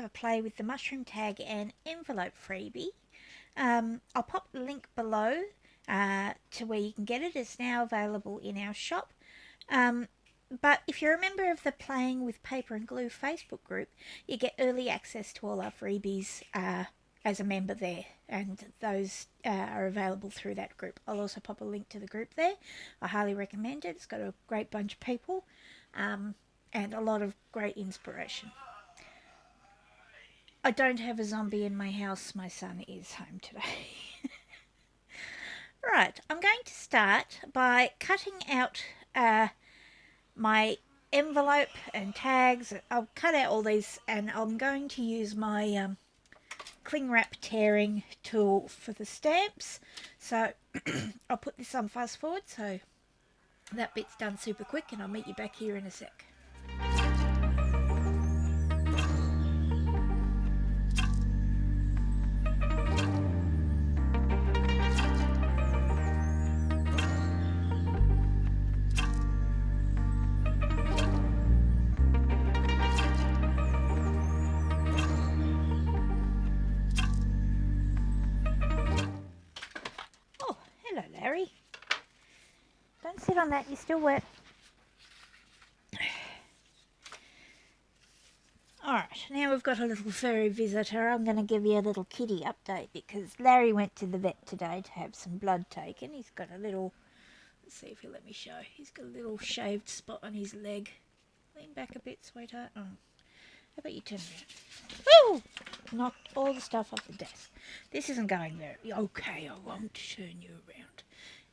a play with the mushroom tag and envelope freebie. I'll pop the link below to where you can get it. It's now available in our shop. But if you're a member of the Playing with Paper and Glue Facebook group, you get early access to all our freebies as a member there, and those are available through that group. I'll also pop a link to the group there. I highly recommend it. It's got a great bunch of people and a lot of great inspiration. I don't have a zombie in my house. My son is home today. Right, I'm going to start by cutting out my envelope and tags. I'll cut out all these, and I'm going to use my cling wrap tearing tool for the stamps. So I'll put this on fast forward so that bit's done super quick, and I'll meet you back here in a sec. Oh, hello Larry. Don't sit on that, you're still wet. Alright, now we've got a little furry visitor. I'm going to give you a little kitty update because Larry went to the vet today to have some blood taken. He's got a little, let's see if he'll let me show. He's got a little shaved spot on his leg. Lean back a bit, sweetheart. Oh, how about you turn around? Woo! Knocked all the stuff off the desk. This isn't going very okay. I won't turn you around.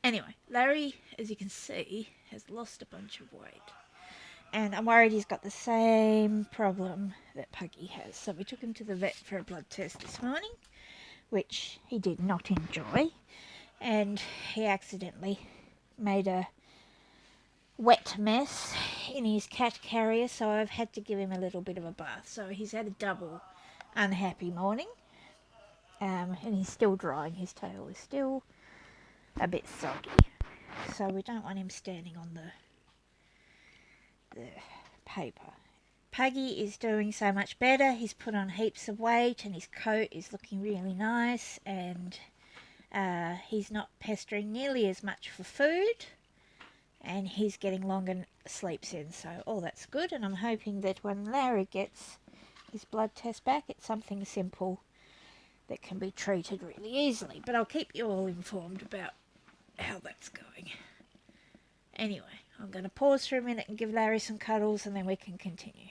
Anyway, Larry, as you can see, has lost a bunch of weight. And I'm worried he's got the same problem that Puggy has. So we took him to the vet for a blood test this morning, which he did not enjoy. And he accidentally made a wet mess in his cat carrier, so I've had to give him a little bit of a bath. So he's had a double unhappy morning. And he's still drying. His tail is still a bit soggy. So we don't want him standing on the paper. Puggy is doing so much better. He's put on heaps of weight and his coat is looking really nice, and he's not pestering nearly as much for food, and he's getting longer sleeps in, so all that's good. And I'm hoping that when Larry gets his blood test back, it's something simple that can be treated really easily, but I'll keep you all informed about how that's going. Anyway, I'm going to pause for a minute and give Larry some cuddles, and then we can continue.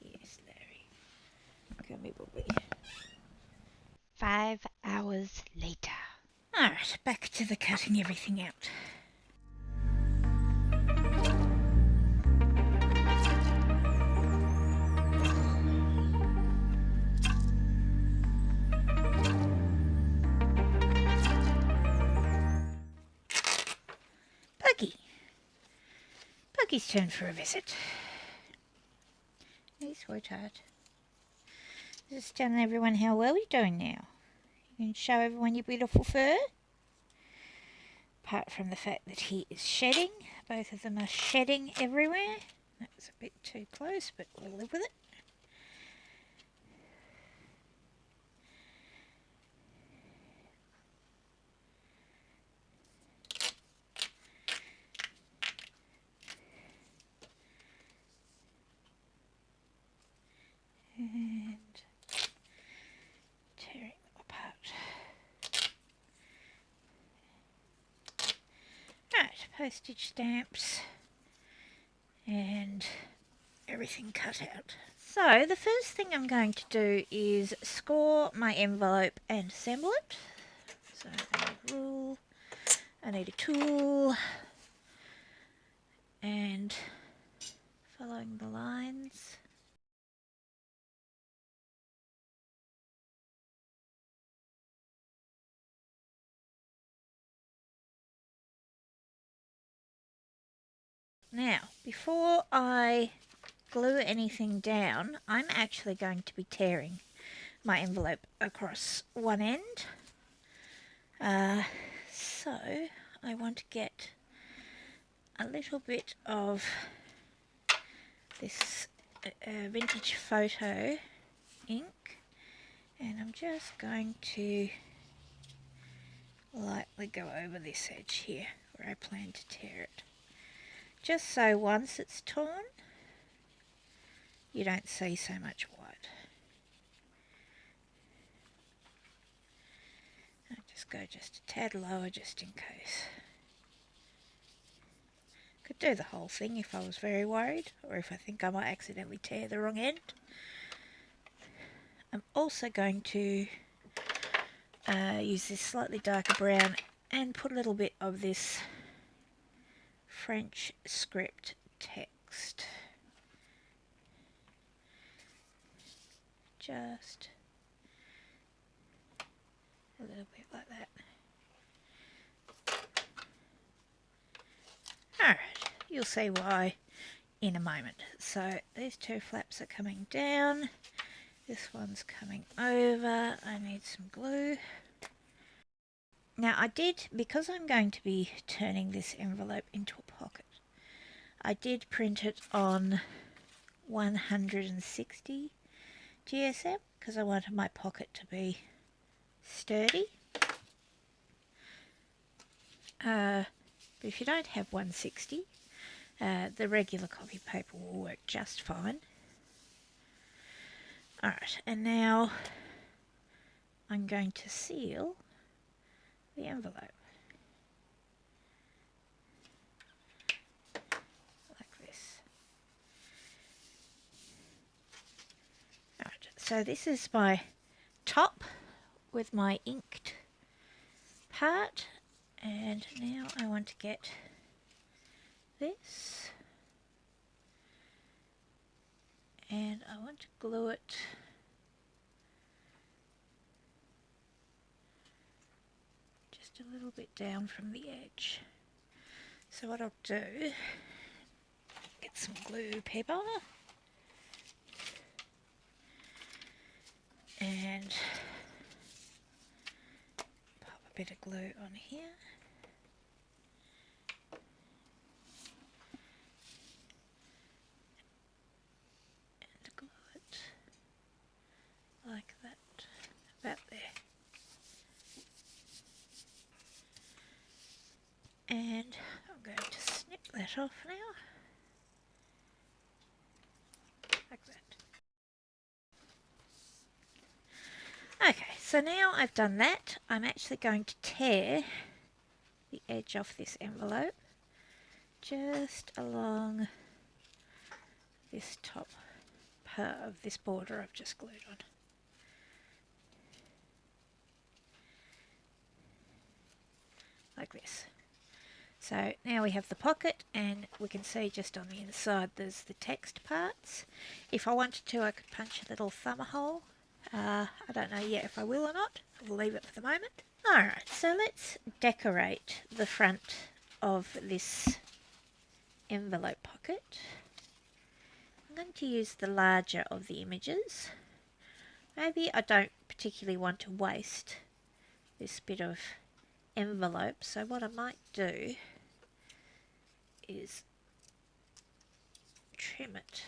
Yes, Larry. Come here, Bobby. 5 hours later. Alright, back to the cutting everything out. Puggy's turn for a visit. Hey, sweetheart. Just telling everyone how well you're doing now. You can show everyone your beautiful fur. Apart from the fact that he is shedding. Both of them are shedding everywhere. That was a bit too close, but we'll live with it. And tearing them apart. Right, postage stamps and everything cut out. So the first thing I'm going to do is score my envelope and assemble it. So I need a rule, I need a tool, and following the lines. Now, before I glue anything down, I'm actually going to be tearing my envelope across one end. So I want to get a little bit of this vintage photo ink, and I'm just going to lightly go over this edge here where I plan to tear it. Just so once it's torn, you don't see so much white. I'll just go just a tad lower just in case. Could do the whole thing if I was very worried, or if I think I might accidentally tear the wrong end. I'm also going to use this slightly darker brown and put a little bit of this French script text. Just a little bit like that. Alright, you'll see why in a moment. So these two flaps are coming down. This one's coming over. I need some glue. Now I did, because I'm going to be turning this envelope into a pocket, I did print it on 160 GSM because I wanted my pocket to be sturdy. But if you don't have 160, the regular copy paper will work just fine. Alright, and now I'm going to seal the envelope. Like this. Alright, so this is my top with my inked part, and now I want to get this, and I want to glue it just a little bit down from the edge. So what I'll do, get some glue paper and pop a bit of glue on here. And glue it like that, about there. And I'm going to snip that off now, like that. Okay, so now I've done that, I'm actually going to tear the edge off this envelope just along this top part of this border I've just glued on. Like this. So now we have the pocket, and we can see just on the inside there's the text parts. If I wanted to, I could punch a little thumb hole. I don't know yet if I will or not. We'll leave it for the moment. Alright, so let's decorate the front of this envelope pocket. I'm going to use the larger of the images. Maybe I don't particularly want to waste this bit of envelope, so what I might do is trim it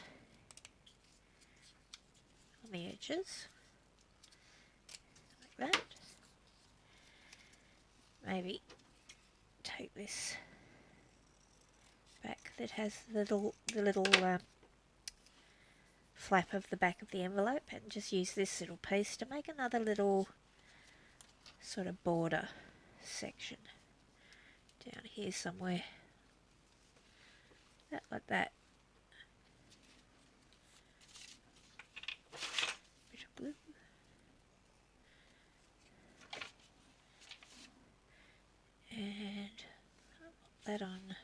on the edges like that. Maybe take this back that has the little flap of the back of the envelope, and just use this little piece to make another little sort of border section down here somewhere. That, like that. Bit of glue. And I'll put that on.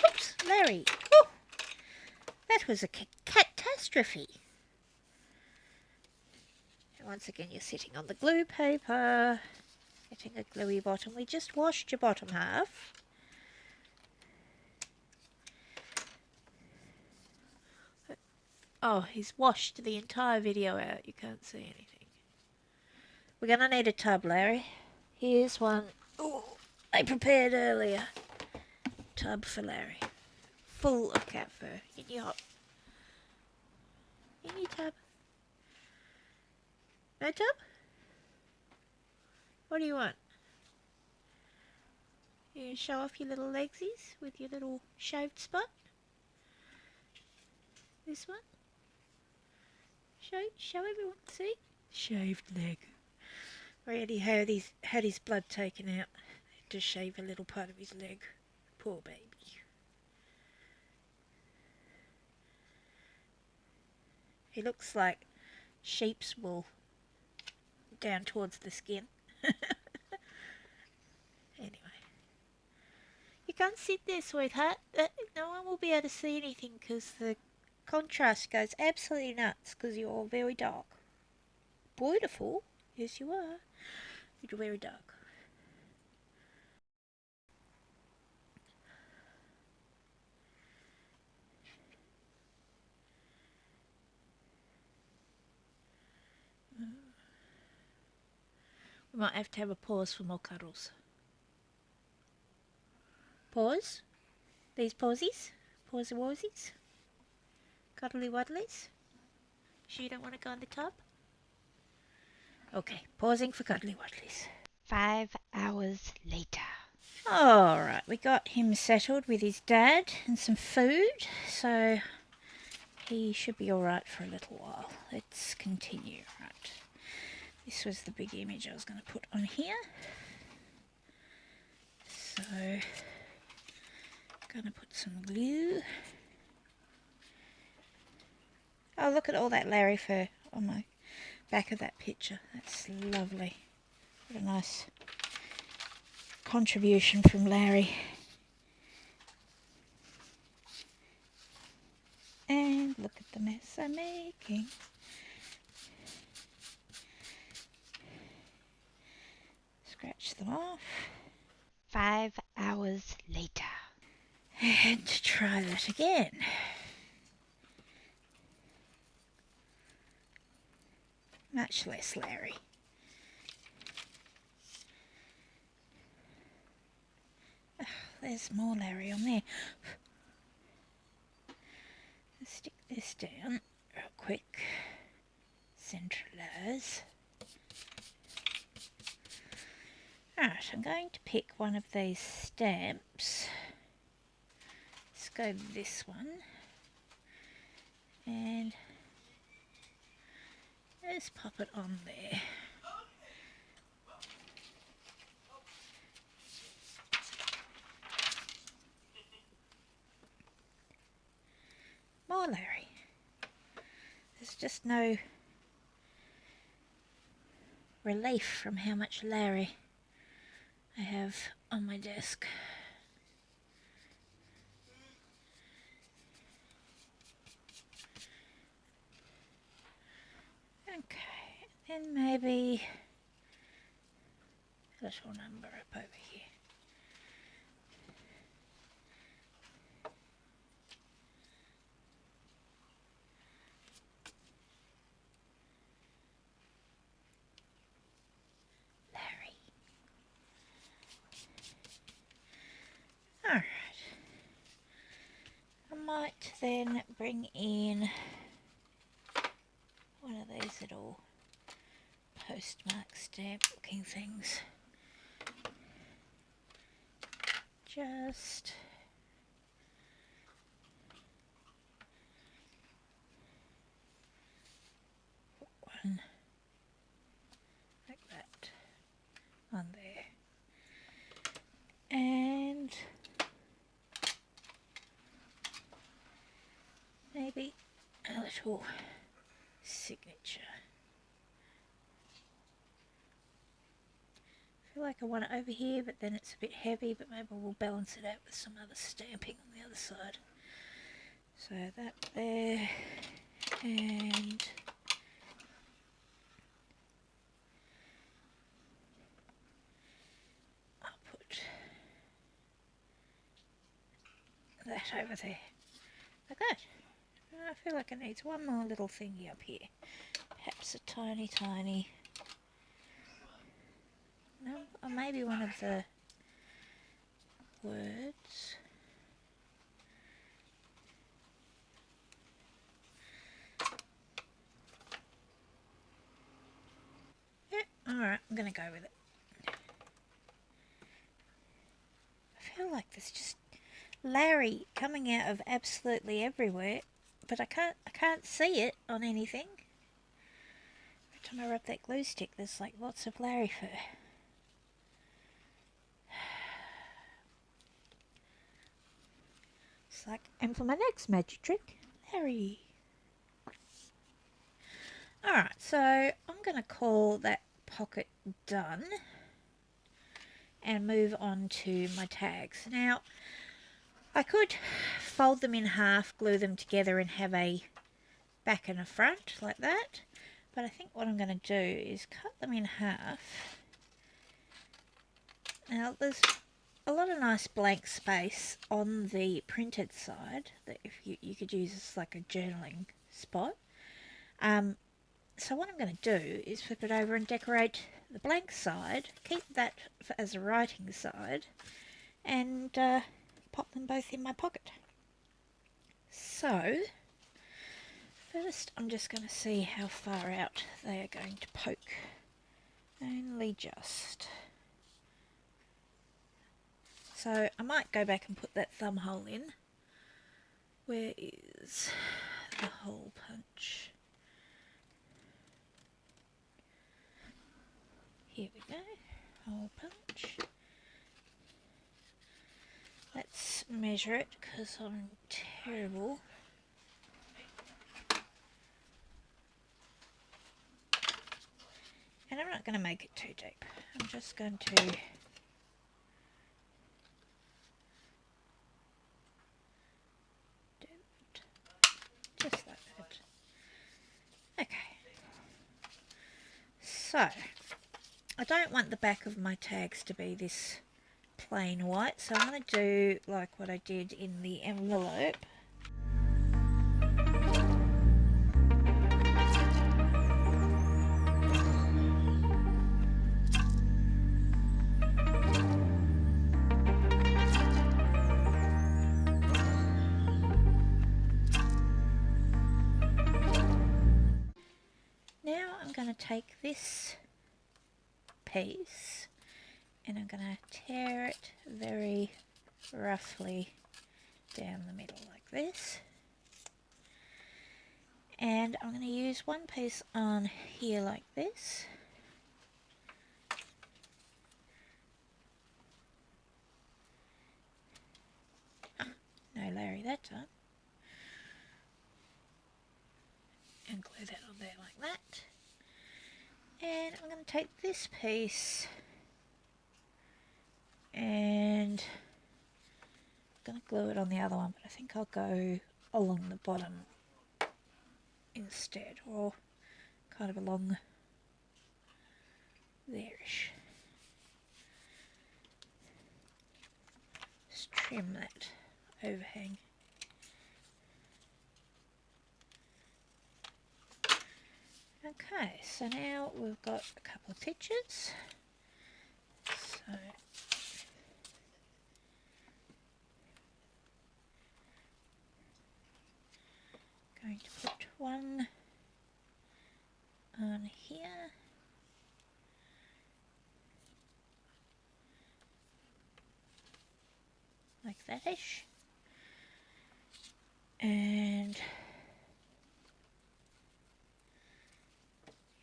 Oops, Larry. Woo! That was a catastrophe. And once again, you're sitting on the glue paper, getting a gluey bottom. We just washed your bottom half. Oh, he's washed the entire video out. You can't see anything. We're going to need a tub, Larry. Here's one. Oh, I prepared earlier. Tub for Larry. full of cat fur in your hop. In your tub. No tub? What do you want? You gonna show off your little legsies with your little shaved spot? This one? Show everyone, see? Shaved leg. Already had his blood taken out to shave a little part of his leg. Poor baby. He looks like sheep's wool down towards the skin. Anyway. You can't sit there, sweetheart. No one will be able to see anything because the contrast goes absolutely nuts because you're all very dark. Beautiful. Yes, you are. You're very dark. We might have to have a pause for more cuddles. Pause. These pausies. Pause wosies. Cuddly waddlies. Sure you don't want to go in the tub? Okay, pausing for cuddly waddlies. 5 hours later. Alright, we got him settled with his dad and some food, so he should be alright for a little while. Let's continue. Right. This was the big image I was going to put on here. So, going to put some glue. Oh, look at all that Larry fur on my back of that picture. That's lovely. What a nice contribution from Larry. And look at the mess I'm making. Scratch them off. 5 hours later. And try that again. Much less Larry. Oh, there's more Larry on there. Let's stick this down real quick. Centralise. Alright, I'm going to pick one of these stamps. Let's go this one. And let's pop it on there. More Larry. There's just no relief from how much Larry I have on my desk. Okay, then maybe a little number up over here. Larry. Alright. I might then bring in one of these little postmark stamp looking things. Just put one like that on there. And maybe a little signature. I feel like I want it over here, but then it's a bit heavy, but maybe we'll balance it out with some other stamping on the other side. So that there, and I'll put that over there, like that. I feel like it needs one more little thingy up here. Perhaps a tiny, no, or maybe one of the words. going to go with it. I feel like there's just Larry coming out of absolutely everywhere, but I can't see it on anything. Every time I rub that glue stick, there's like lots of Larry fur. It's like, and for my next magic trick, Larry. Alright, so I'm going to call that pocket done and move on to my tags. Now, I could fold them in half, glue them together and have a back and a front like that, but I think what I'm going to do is cut them in half. Now, there's a lot of nice blank space on the printed side that if you could use as like a journaling spot. So what I'm going to do is flip it over and decorate the blank side, keep that as a writing side, and pop them both in my pocket. So, first I'm just going to see how far out they are going to poke. Only just. So I might go back and put that thumb hole in. Where is the hole punch? Here we go, hole punch. Let's measure it because I'm terrible. And I'm not going to make it too deep. I'm just going to do it just like that. Okay. So, I don't want the back of my tags to be this plain white, so I'm going to do like what I did in the envelope. Now I'm going to take this piece and I'm going to tear it very roughly down the middle like this. And I'm going to use one piece on here like this. No Larry that time. And glue that on there like that. And I'm going to take this piece and I'm going to glue it on the other one, but I think I'll go along the bottom instead, or kind of along there-ish. Just trim that overhang. Okay, so now we've got a couple of pictures. So going to put one on here. Like that-ish. And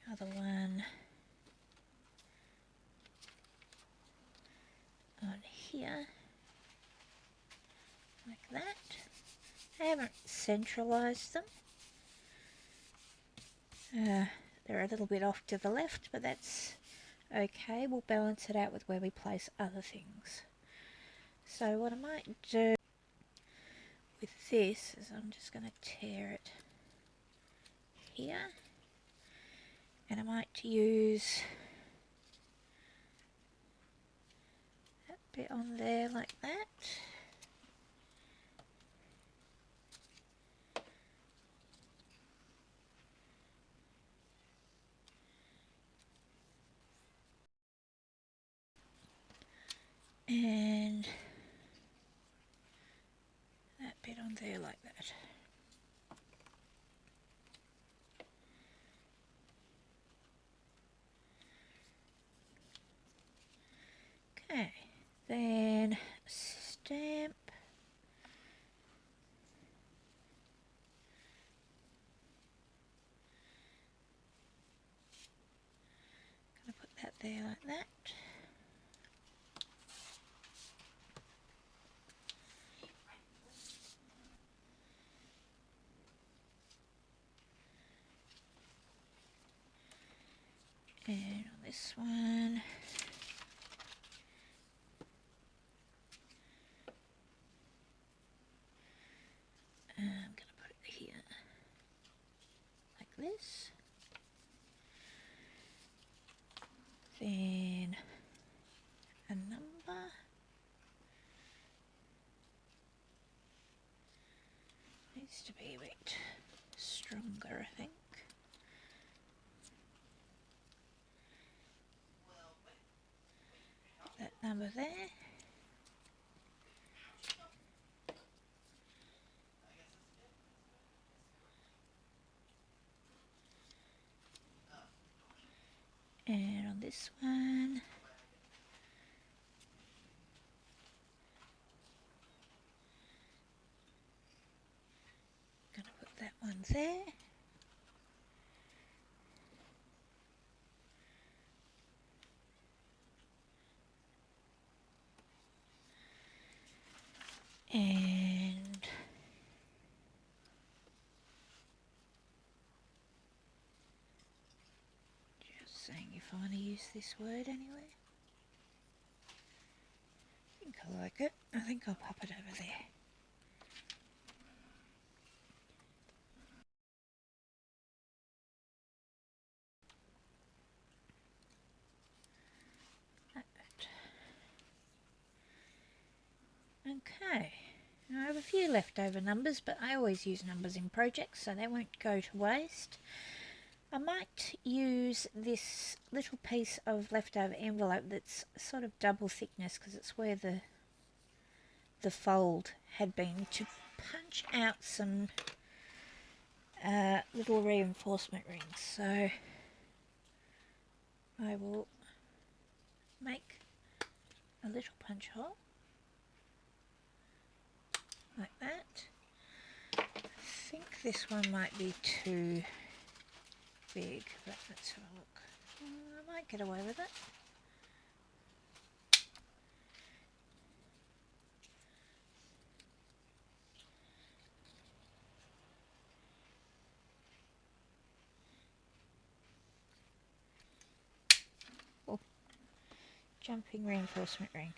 the other one on here. Like that. I haven't centralised them. They're a little bit off to the left, but that's okay. We'll balance it out with where we place other things. So what I might do with this is I'm just going to tear it here, and I might use that bit on there like that. And that bit on there like that. Then stamp. Gonna put that there like that. And on this one, I'm going to put it here like this. Then a number. Needs to be a bit stronger, I think. Put that number there. And on this one, gonna put that one there. And just saying if I want to use this word anyway. I think I like it. I think I'll pop it over there. Okay, now I have a few leftover numbers, but I always use numbers in projects so they won't go to waste. I might use this little piece of leftover envelope that's sort of double thickness because it's where the fold had been, to punch out some little reinforcement rings. So I will make a little punch hole like that. I think this one might be too big, but let's have a look. I might get away with it. Oh, jumping reinforcement ring.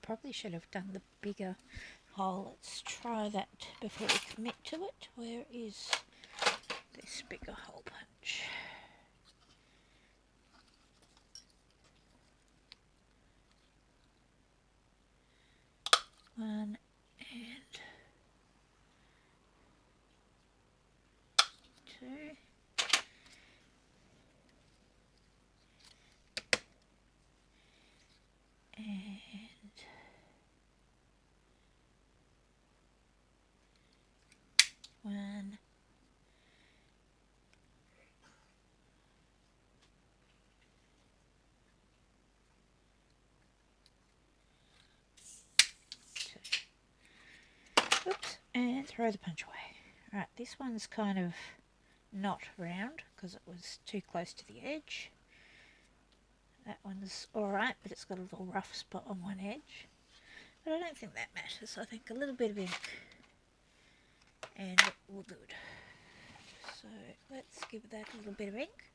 Probably should have done the bigger hole. Let's try that before we commit to it. Where is this bigger hole punch? One and two. And one. Two. Oops, and throw the punch away. Right, this one's kind of not round because it was too close to the edge. That one's alright, but it's got a little rough spot on one edge. But I don't think that matters. I think a little bit of ink and we're good. So let's give that a little bit of ink.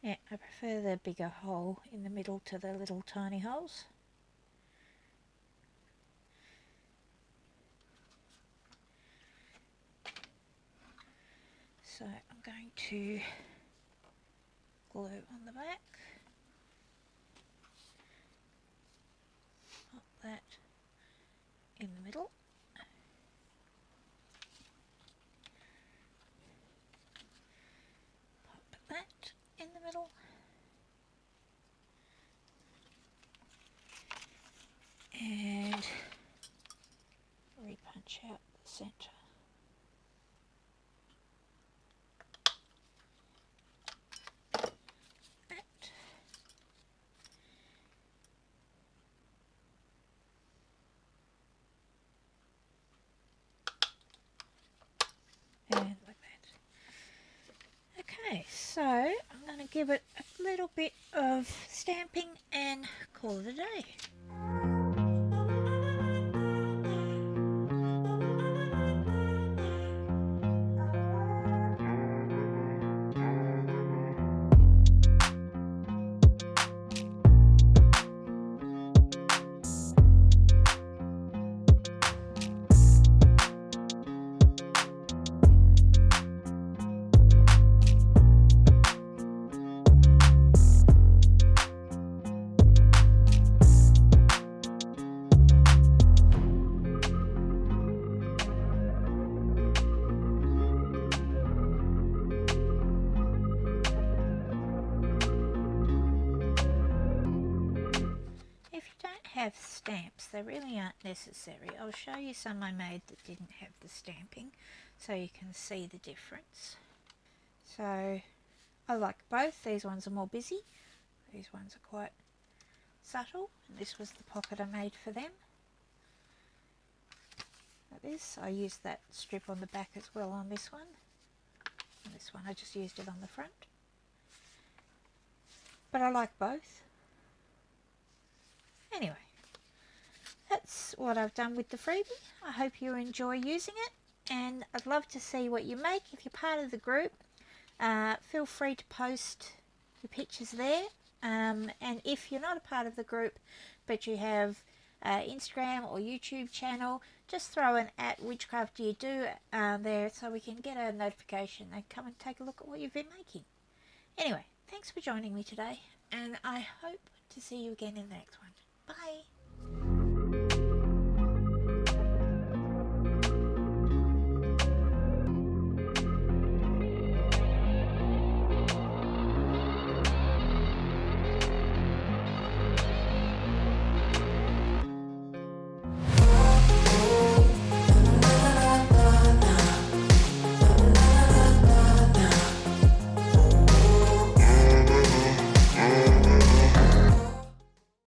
Yeah, I prefer the bigger hole in the middle to the little tiny holes. So I'm going to glue on the back. Pop that in the middle. Pop that in the middle. And centre. That. And like that. Okay, so I'm going to give it a little bit of stamping and call it a day. If you don't have stamps, they really aren't necessary. I'll show you some I made that didn't have the stamping so you can see the difference. So I like both. These ones are more busy. These ones are quite subtle. And this was the pocket I made for them. Like this. I used that strip on the back as well on this one. And this one I just used it on the front. But I like both. Anyway, that's what I've done with the freebie. I hope you enjoy using it, and I'd love to see what you make. If you're part of the group, feel free to post your pictures there. And if you're not a part of the group, but you have Instagram or YouTube channel, just throw an @witchcraftdoyoudo there so we can get a notification and come and take a look at what you've been making. Anyway, thanks for joining me today, and I hope to see you again in the next one. Bye.